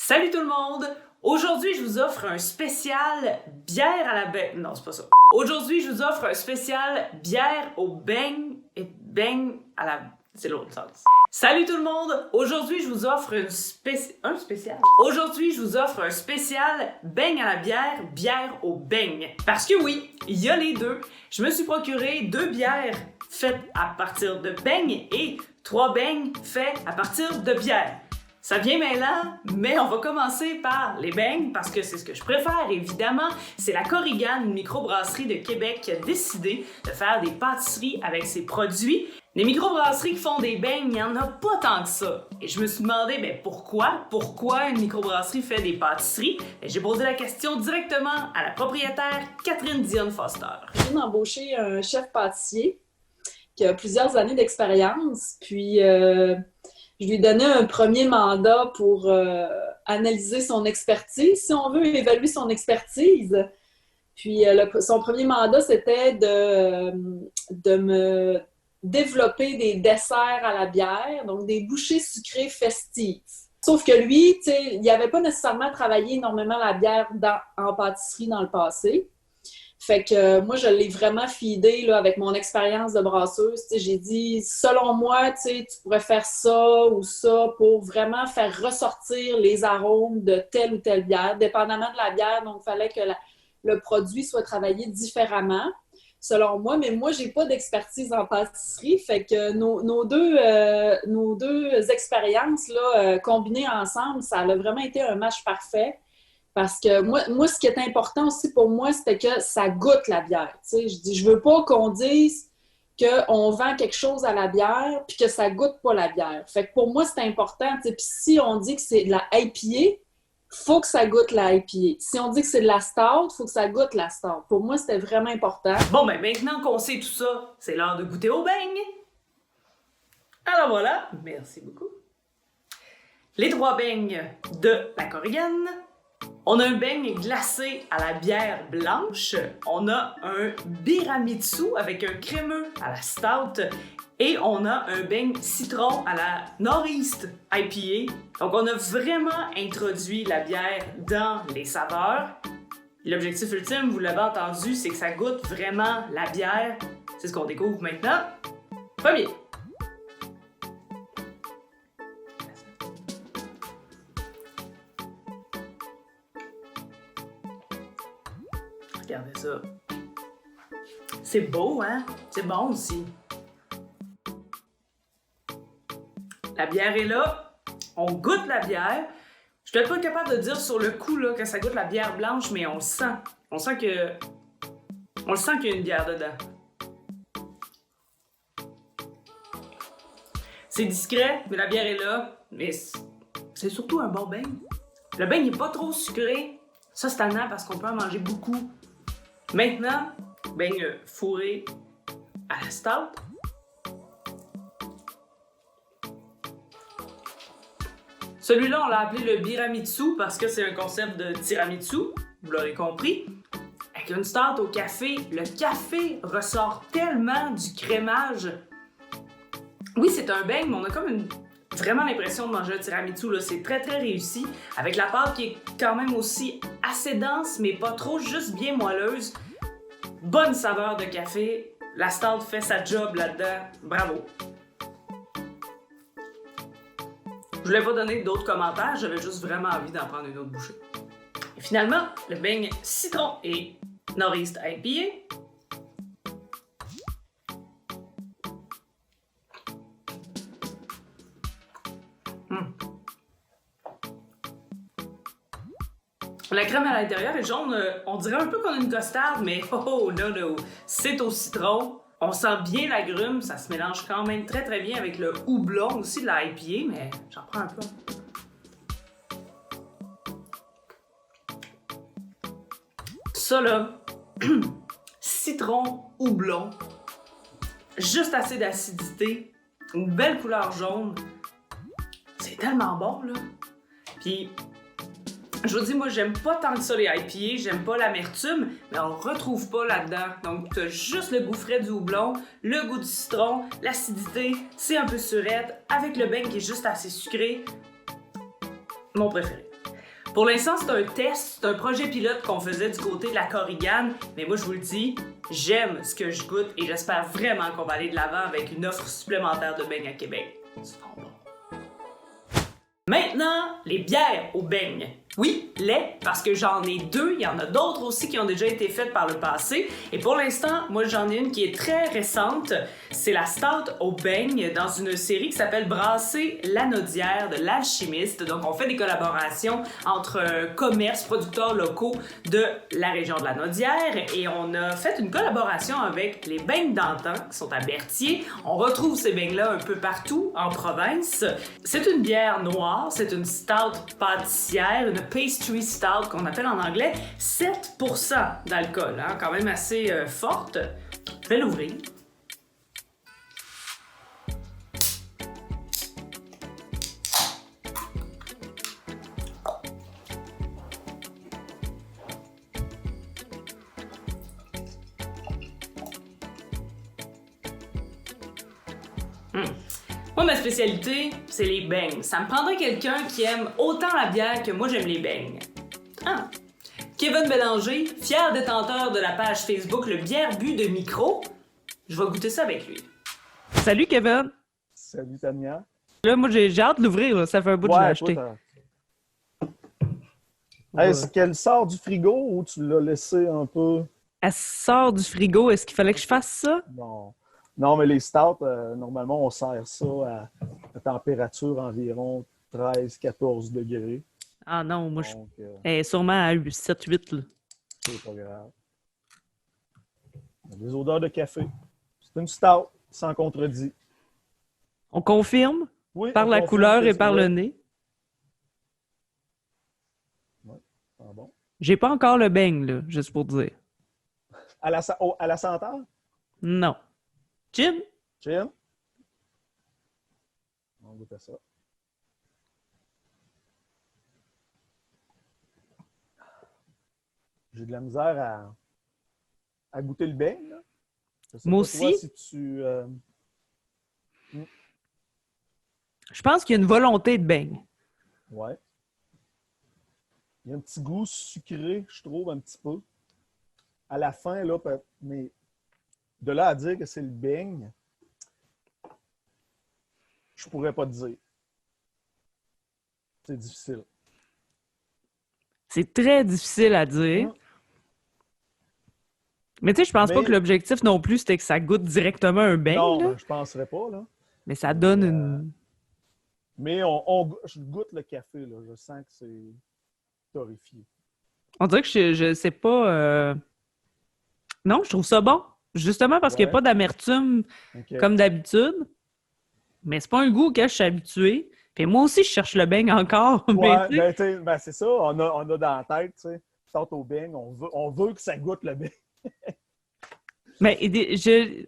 Salut tout le monde! Aujourd'hui, je vous offre un spécial bière à la beigne. Non, c'est pas ça. Aujourd'hui, je vous offre un spécial bière au beigne et beigne à la... C'est l'autre sens. Salut tout le monde! Aujourd'hui, je vous offre un spécial. Aujourd'hui, je vous offre un spécial beigne à la bière, bière au beigne. Parce que oui, il y a les deux. Je me suis procuré 2 bières faites à partir de beignes et 3 beignes faits à partir de bière. Ça vient mêlant, mais on va commencer par les beignes parce que c'est ce que je préfère, évidemment. C'est la Korrigan, une microbrasserie de Québec qui a décidé de faire des pâtisseries avec ses produits. Les microbrasseries qui font des beignes, il n'y en a pas tant que ça. Et je me suis demandé, pourquoi une microbrasserie fait des pâtisseries? Et j'ai posé la question directement à la propriétaire Catherine Dionne Foster. Je viens d'embaucher un chef pâtissier qui a plusieurs années d'expérience, puis je lui ai donné un premier mandat pour analyser son expertise, si on veut, évaluer son expertise. Puis son premier mandat, c'était de me développer des desserts à la bière, donc des bouchées sucrées festives. Sauf que lui, tu sais, il n'avait pas nécessairement travaillé énormément la bière en pâtisserie dans le passé. Fait que moi, je l'ai vraiment feedé là, avec mon expérience de brasseuse. J'ai dit, selon moi, tu pourrais faire ça ou ça pour vraiment faire ressortir les arômes de telle ou telle bière, dépendamment de la bière. Donc, il fallait que le produit soit travaillé différemment, selon moi. Mais moi, j'ai pas d'expertise en pâtisserie. Fait que nos deux expériences là, combinées ensemble, ça a vraiment été un match parfait. Parce que moi, ce qui est important aussi pour moi, c'était que ça goûte la bière. Tu sais, je dis, je veux pas qu'on dise qu'on vend quelque chose à la bière puis que ça goûte pas la bière. Fait que pour moi, c'est important. Tu sais, puis si on dit que c'est de la IPA, faut que ça goûte la IPA. Si on dit que c'est de la stout, faut que ça goûte la stout. Pour moi, c'était vraiment important. Bon, maintenant qu'on sait tout ça, c'est l'heure de goûter au beigne. Alors voilà, merci beaucoup. Les 3 beignes de la Korrigan. On a un beigne glacé à la bière blanche, on a un Biramitsu avec un crémeux à la stout et on a un beigne citron à la Northeast IPA. Donc on a vraiment introduit la bière dans les saveurs. L'objectif ultime, vous l'avez entendu, c'est que ça goûte vraiment la bière. C'est ce qu'on découvre maintenant. Premier. Regardez ça. C'est beau, hein? C'est bon aussi. La bière est là. On goûte la bière. Je suis peut-être pas capable de dire sur le coup là, que ça goûte la bière blanche, mais on le sent. On sent qu'il y a une bière dedans. C'est discret, mais la bière est là. Mais c'est surtout un bon beigne. Le beigne n'est pas trop sucré. Ça, c'est tannant parce qu'on peut en manger beaucoup. Maintenant, beigne fourré à la stout. Celui-là, on l'a appelé le Biramitsu parce que c'est un concept de tiramisu, vous l'aurez compris. Avec une stout au café, le café ressort tellement du crémage. Oui, c'est un beigne, mais on a comme vraiment l'impression de manger un tiramisu. Là. C'est très, très réussi. Avec la pâte qui est quand même aussi assez dense, mais pas trop, juste bien moelleuse. Bonne saveur de café. La stout fait sa job là-dedans. Bravo. Je voulais pas donner d'autres commentaires, j'avais juste vraiment envie d'en prendre une autre bouchée. Et finalement, le beigne citron et Northeast IPA. La crème à l'intérieur est jaune, on dirait un peu qu'on a une costard, mais oh no, c'est au citron. On sent bien l'agrume, ça se mélange quand même très très bien avec le houblon aussi de la IPA, mais j'en prends un peu. Ça là, citron, houblon, juste assez d'acidité, une belle couleur jaune. C'est tellement bon là. Puis je vous dis, moi, j'aime pas tant que ça les IPA, j'aime pas l'amertume, mais on retrouve pas là-dedans. Donc, t'as juste le goût frais du houblon, le goût du citron, l'acidité, c'est un peu surette, avec le beigne qui est juste assez sucré. Mon préféré. Pour l'instant, c'est un test, c'est un projet pilote qu'on faisait du côté de la Korrigan, mais moi je vous le dis, j'aime ce que je goûte et j'espère vraiment qu'on va aller de l'avant avec une offre supplémentaire de beignes à Québec. C'est trop bon. Maintenant, les bières au beigne. Oui, lait, parce que j'en ai deux. Il y en a d'autres aussi qui ont déjà été faites par le passé. Et pour l'instant, moi, j'en ai une qui est très récente. C'est la Stout au beigne dans une série qui s'appelle Brasser l'Anodière de l'Alchimiste. Donc, on fait des collaborations entre commerces, producteurs locaux de la région de l'Anodière. Et on a fait une collaboration avec les beignes d'antan qui sont à Berthier. On retrouve ces beignes-là un peu partout en province. C'est une bière noire, c'est une stout pâtissière, une pastry stout qu'on appelle en anglais, 7% d'alcool, hein, quand même assez forte. Je vais l'ouvrir. Moi, ma spécialité, c'est les beignes. Ça me prendrait quelqu'un qui aime autant la bière que moi j'aime les beignes. Ah! Kevin Bélanger, fier détenteur de la page Facebook Le Bière Bu de Micro. Je vais goûter ça avec lui. Salut Kevin! Salut Tania. Là, moi j'ai hâte de l'ouvrir, là. Ça fait un bout que je l'ai acheté. Est-ce qu'elle sort du frigo ou tu l'as laissé un peu? Elle sort du frigo, est-ce qu'il fallait que je fasse ça? Non. Non, mais les stouts, normalement, on sert ça à température environ 13-14 degrés. Ah non, moi Donc, elle est sûrement à 7-8 là. c'est pas grave. Il y a des odeurs de café. C'est une stout, sans contredit. On confirme Oui, par on la confirme couleur que et c'est par vrai. le nez. Ouais, ah bon. J'ai pas encore le beigne, là, juste pour dire. À la senteur? Non. Jim? Jim? On goûte à ça. J'ai de la misère à goûter le beigne, là. Je sais Moi pas, toi, aussi. si tu... Je pense qu'il y a une volonté de beigne. Ouais. Il y a un petit goût sucré, je trouve, un petit peu. À la fin, là, mais de là à dire que c'est le beigne, je pourrais pas te dire. C'est difficile. C'est très difficile à dire. Mm. Mais tu sais, je pense pas Mais- que l'objectif non plus, c'était que ça goûte directement un beigne, Non, là. ben, je penserais pas, là. Mais ça donne une... Mais je goûte le café, là. Je sens que c'est torréfié. On dirait que je sais pas... Non, je trouve ça bon. Justement parce qu'il n'y a Ouais. pas d'amertume OK. comme d'habitude. Mais c'est pas un goût auquel je suis habituée. Puis moi aussi, je cherche le beigne encore. Mais Ouais, tu sais, ben, ben, c'est ça, on a dans la tête, tu sais. Sort au beigne, on veut que ça goûte le beigne. mais il est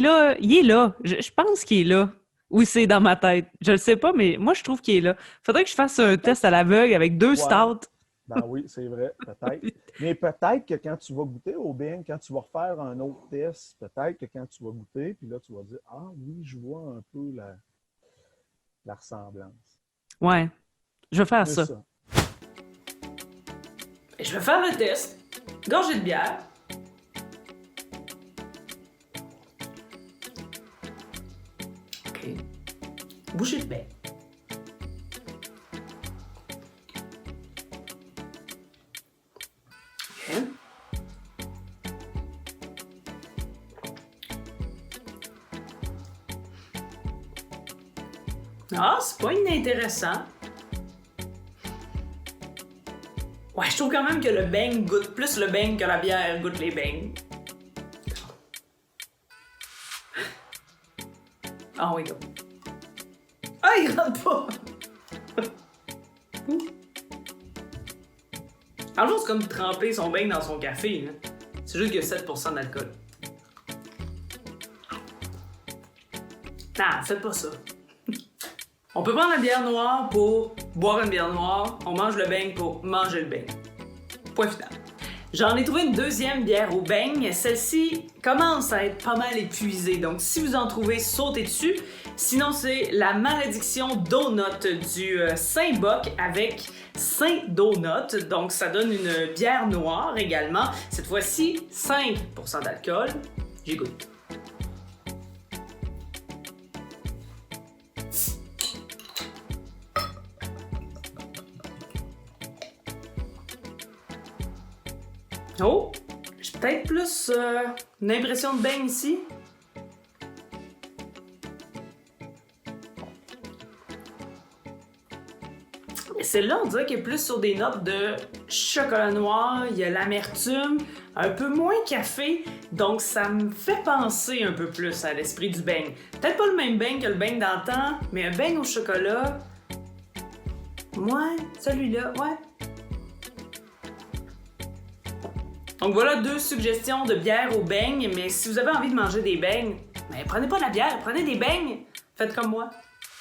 là. Il est là. Je pense qu'il est là. Oui, c'est dans ma tête. Je le sais pas, mais moi, je trouve qu'il est là. Faudrait que je fasse un test à l'aveugle avec 2 Ouais. stouts. Ben oui, c'est vrai, peut-être. Mais peut-être que quand tu vas goûter au beigne, quand tu vas refaire un autre test, peut-être que quand tu vas goûter, puis là, tu vas dire « Ah oui, je vois un peu la ressemblance. Ouais. Je vais faire C'est ça. Je vais faire le test. Gorgée de bière. OK. Bouchée de beigne. OK. Ah, c'est pas inintéressant. Ouais, je trouve quand même que le beigne goûte plus le beigne que la bière goûte les beignes. Ah oui, go. Ah, il rentre pas! En fait, c'est comme tremper son beigne dans son café. Là. C'est juste qu'il y a 7% d'alcool. Non, faites pas ça. On peut prendre la bière noire pour boire une bière noire. On mange le beigne pour manger le beigne. Point final. J'en ai trouvé une deuxième bière au beigne. Celle-ci commence à être pas mal épuisée. Donc, si vous en trouvez, sautez dessus. Sinon, c'est la malédiction Donut du Saint-Boc avec Saint-Donut. Donc, ça donne une bière noire également. Cette fois-ci, 5% d'alcool. J'y goûte. Oh! J'ai peut-être plus une impression de beigne ici. Celle-là, on dirait qu'elle est plus sur des notes de chocolat noir, il y a l'amertume, un peu moins café, donc ça me fait penser un peu plus à l'esprit du beigne. Peut-être pas le même beigne que le beigne d'antan, mais un beigne au chocolat. Ouais, celui-là, ouais. Donc voilà 2 suggestions de bière au beigne, mais si vous avez envie de manger des beignes, ben prenez pas de la bière, prenez des beignes. Faites comme moi.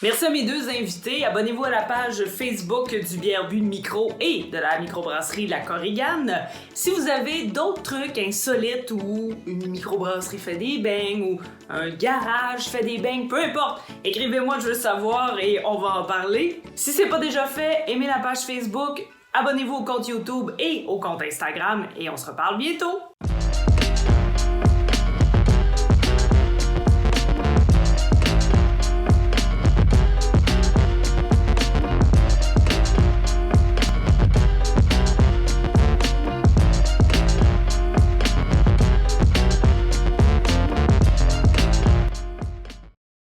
Merci à mes 2 invités. Abonnez-vous à la page Facebook du Bière Bu de Micro et de la microbrasserie La Korigane. Si vous avez d'autres trucs insolites ou une microbrasserie fait des beignes ou un garage fait des beignes, peu importe, écrivez-moi, je veux savoir et on va en parler. Si c'est pas déjà fait, aimez la page Facebook, abonnez-vous au compte YouTube et au compte Instagram et on se reparle bientôt.